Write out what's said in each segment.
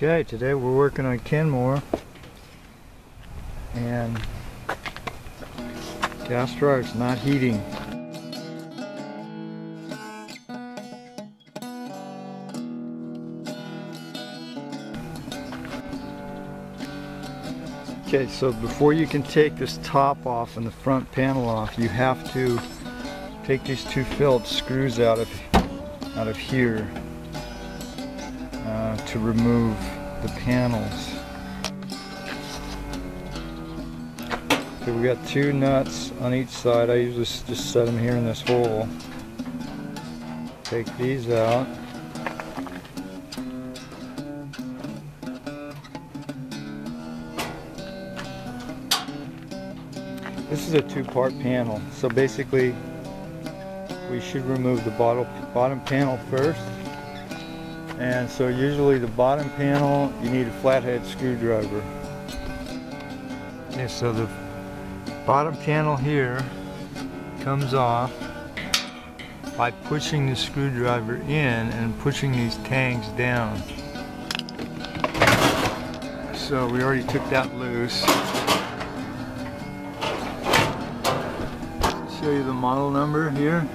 Okay, today we're working on Kenmore and gas dryer's not heating. Okay, so before you can take this top off and the front panel off, you have to take these two Phillips screws out of here to remove the panels. So we got two nuts on each side. I usually just set them here in this hole. Take these out. This is a two-part panel, so basically we should remove the bottom panel first. And so usually the bottom panel, you need a flathead screwdriver. Okay, so the bottom panel here comes off by pushing the screwdriver in and pushing these tangs down. So we already took that loose. Show you the model number here.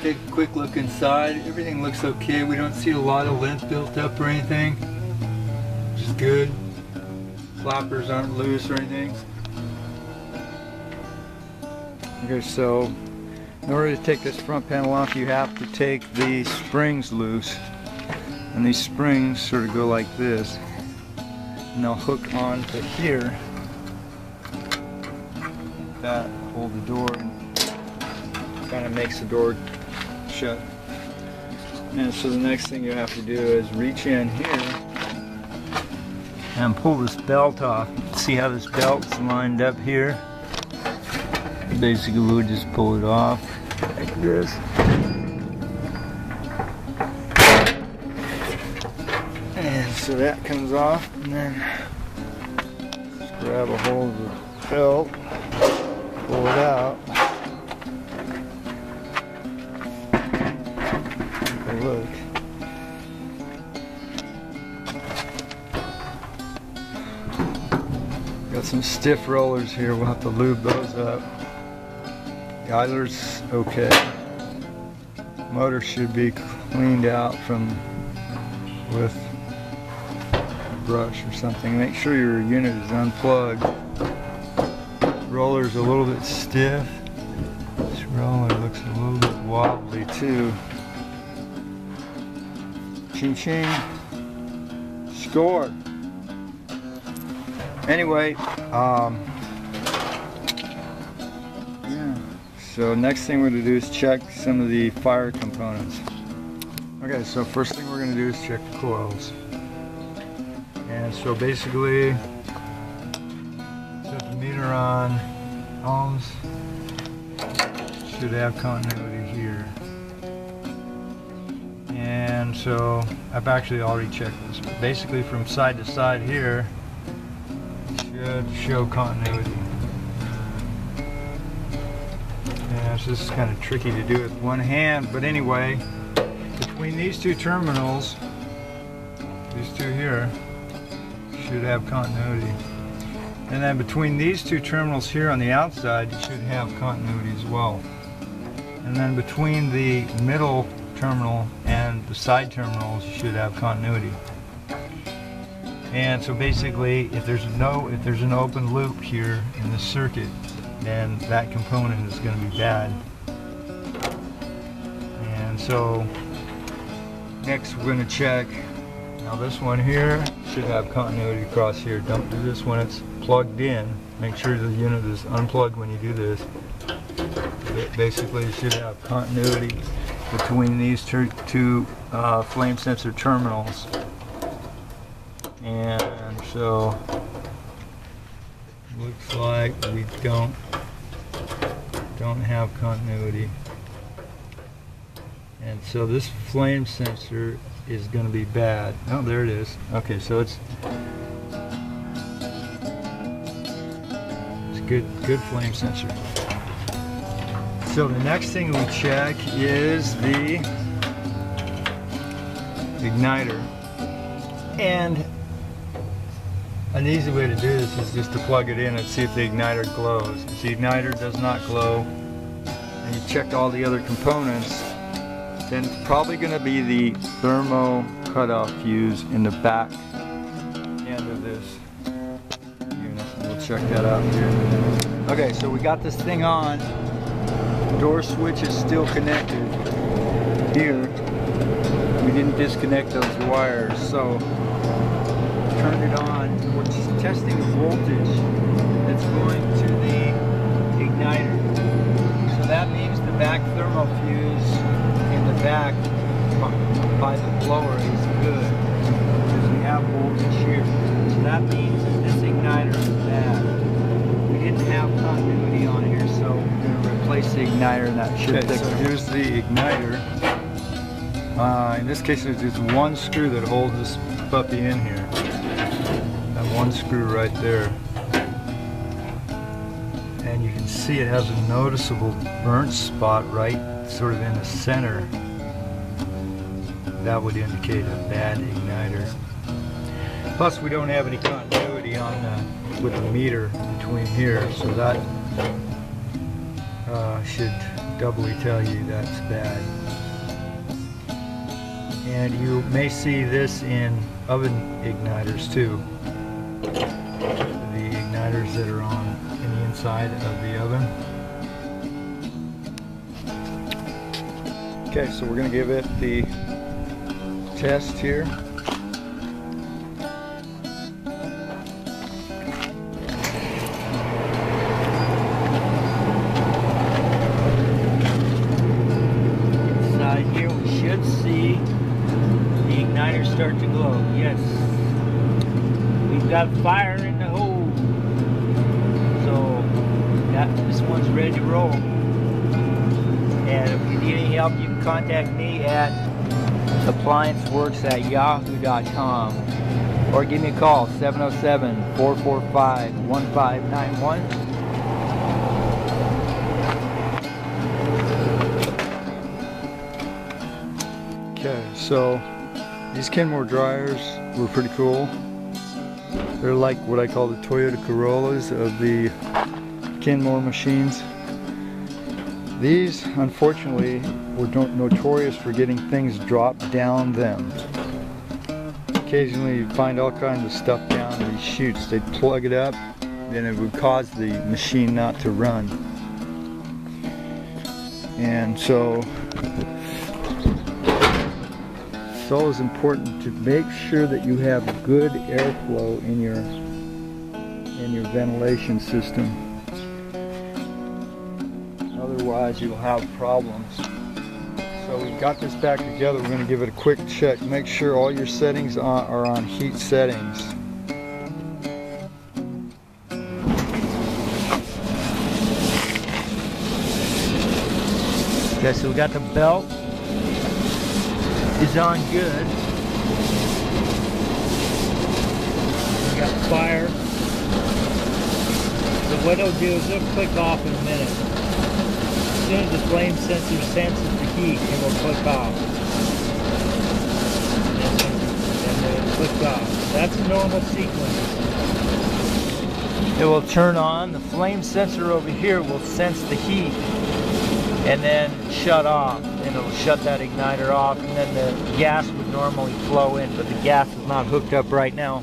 Take a quick look inside. Everything looks okay. We don't see a lot of lint built up or anything, which is good. Flappers aren't loose or anything. Okay, so in order to take this front panel off, you have to take the springs loose, and these springs sort of go like this, and they'll hook on to here. That hold the door and kind of makes the door shut. And so the next thing you have to do is reach in here and pull this belt off. See how this belt's lined up here? Basically we'll just pull it off like this. And so that comes off, and then just grab a hold of the belt, pull it out. Look. Got some stiff rollers here, we'll have to lube those up. The idler's okay. Motor should be cleaned out with a brush or something. Make sure your unit is unplugged. Roller's a little bit stiff. This roller looks a little bit wobbly too. Ching ching. Score. Anyway, yeah. So next thing we're going to do is check some of the fire components. Okay, so first thing we're going to do is check the coils. And so basically, set the meter on ohms. Should have continuity here. And so I've actually already checked this, but basically from side to side here should show continuity. Yeah, it's just kind of tricky to do with one hand, but anyway, between these two terminals, these two here, should have continuity. And then between these two terminals here on the outside, you should have continuity as well. And then between the middle terminal and the side terminals, you should have continuity. And so basically, if there's an open loop here in this circuit, then that component is going to be bad. And so next we're going to check. Now this one here should have continuity across here. Don't do this when it's plugged in. Make sure the unit is unplugged when you do this. Basically, you should have continuity between these two flame sensor terminals. And so looks like we don't have continuity. And so this flame sensor is going to be bad. Oh, there it is. Okay, so it's good flame sensor. So the next thing we check is the igniter. And an easy way to do this is just to plug it in and see if the igniter glows. If the igniter does not glow, and you checked all the other components, then it's probably going to be the thermo cutoff fuse in the back end of this unit. We'll check that out here. Okay, so we got this thing on. Door switch is still connected here. We didn't disconnect those wires, so turn it on. We're just testing the voltage that's going to the igniter. So that means the back thermal fuse in the back by the blower is good, because we have voltage here. So that means that this igniter is bad. We didn't have continuity on here, so we're going to replace the igniter, and that should fix it. So here's the igniter. In this case, there's just one screw that holds this puppy in here. That one screw right there. And you can see it has a noticeable burnt spot right sort of in the center. That would indicate a bad igniter. Plus, we don't have any continuity on with the meter between here, so that should doubly tell you that's bad. And you may see this in oven igniters too. The igniters that are on in the inside of the oven. Okay, so we're going to give it the test here. Inside here we should see the igniter start to glow. Yes, we've got fire in the hole. So this one's ready to roll. And if you need any help, you can contact me at applianceworks@yahoo.com or give me a call, 707-445-1591. Okay, so these Kenmore dryers were pretty cool. They're like what I call the Toyota Corollas of the Kenmore machines. These, unfortunately, were notorious for getting things dropped down them. Occasionally you'd find all kinds of stuff down these chutes. They'd plug it up, and it would cause the machine not to run. And so it's always important to make sure that you have good airflow in your ventilation system. Otherwise you'll have problems. So we've got this back together. We're going to give it a quick check. Make sure all your settings are on heat settings. Okay, so we got the belt is on good. We got fire. So what it'll do is it'll click off in a minute. As soon as the flame sensor senses the heat, it will click off. And then it'll click off. That's a normal sequence. It will turn on. The flame sensor over here will sense the heat and then shut off. And it'll shut that igniter off, and then the gas would normally flow in, but the gas is not hooked up right now.